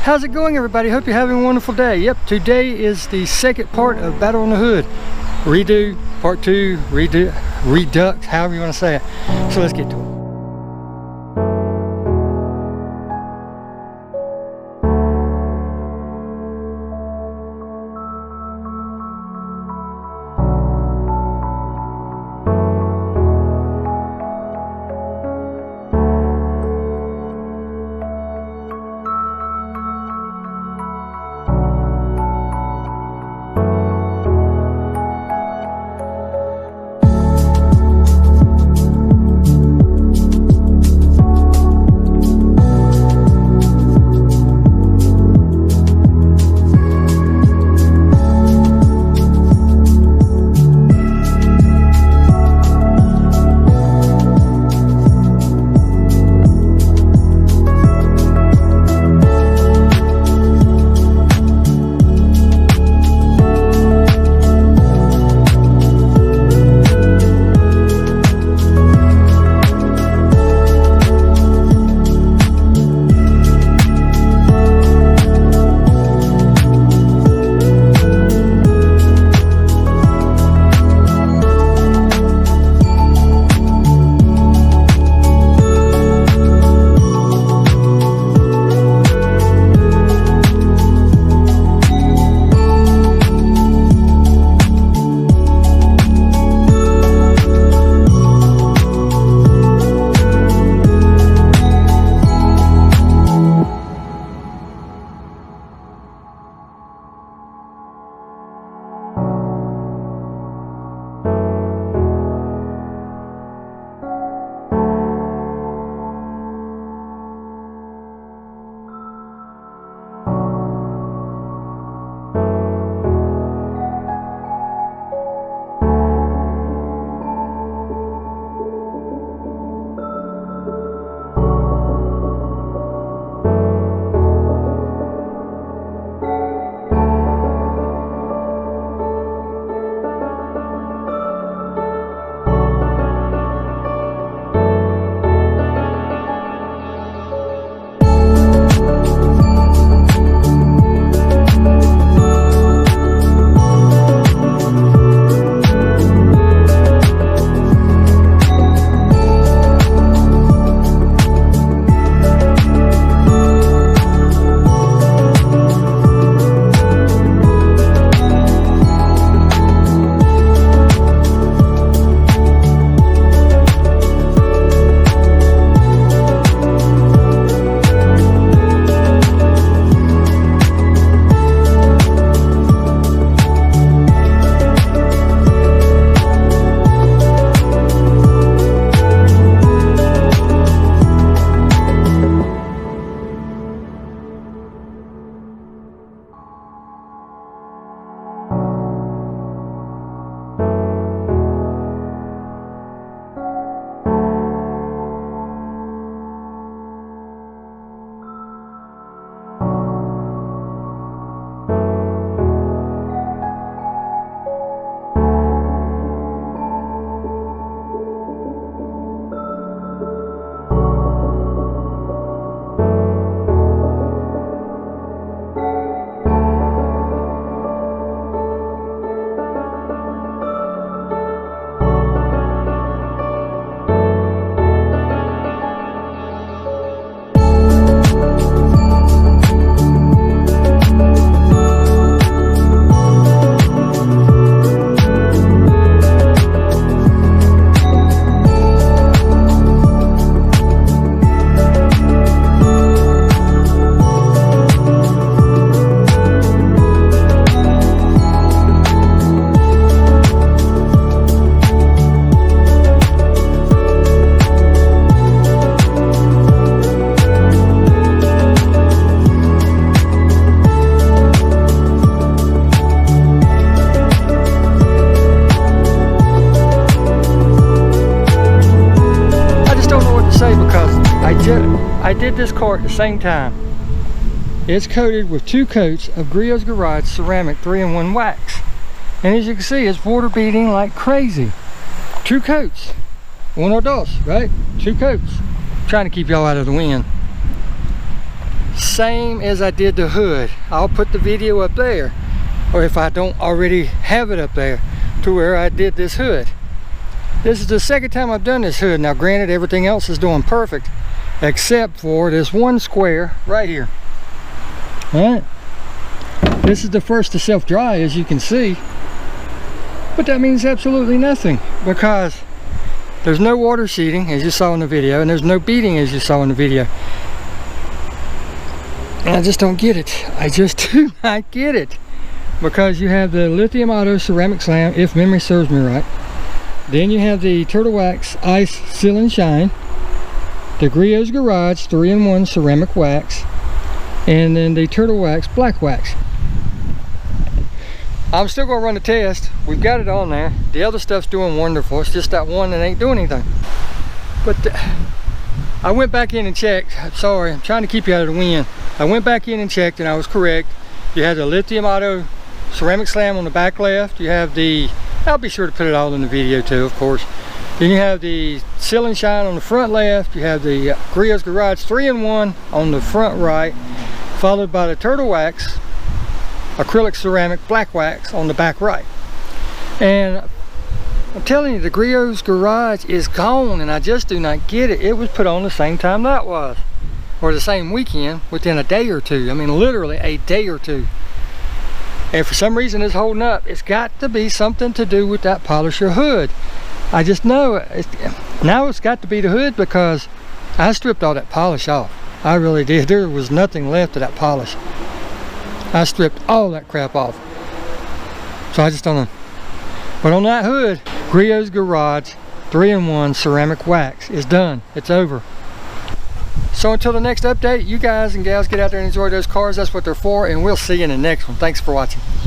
How's it going, everybody? Hope you're having a wonderful day. Yep, today is the second part of Battle on the Hood. Redo, part 2, redux, however you want to say it. So let's get to it. I did this car at the same time. It's coated with 2 coats of Griot's Garage ceramic 3-in-1 wax. And as you can see, it's water beading like crazy. 2 coats. Uno dos, right? 2 coats. I'm trying to keep y'all out of the wind. same as I did the hood. I'll put the video up there, or if I don't already have it up there, to where I did this hood. This is the second time I've done this hood. Now granted, everything else is doing perfect except for this one square right here. All right, this is the first to self-dry, as you can see, but that means absolutely nothing, because there's no water sheeting, as you saw in the video, and there's no beading, as you saw in the video. And I just don't get it. I just do not get it, because you have the Lithium Auto ceramic slam, if memory serves me right. Then you have the Turtle Wax Ice Seal and Shine, the Griot's Garage 3-in-1 ceramic wax, and then the Turtle Wax black wax. I'm still going to run the test. We've got it on there. The other stuff's doing wonderful. It's just that one that ain't doing anything. But I went back in and checked. Sorry, I'm trying to keep you out of the wind. I went back in and checked, and I was correct. You have the Lithium Auto ceramic slam on the back left. You have the, I'll be sure to put it all in the video too, of course. Then you have the Seal and Shine on the front left. You have the Griot's Garage 3-in-1 on the front right, followed by the Turtle Wax acrylic ceramic black wax on the back right. And I'm telling you, the Griot's Garage is gone, and I just do not get it. It was put on the same time that was, or the same weekend, within a day or two. I mean, literally a day or two. And for some reason it's holding up. It's got to be something to do with that polisher hood. I just know now it's got to be the hood, because I stripped all that polish off. I really did. There was nothing left of that polish. I stripped all that crap off. So I just don't know. But on that hood, Griot's Garage 3-in-1 ceramic wax is done. It's over. So until the next update, you guys and gals get out there and enjoy those cars. That's what they're for, and we'll see you in the next one. Thanks for watching.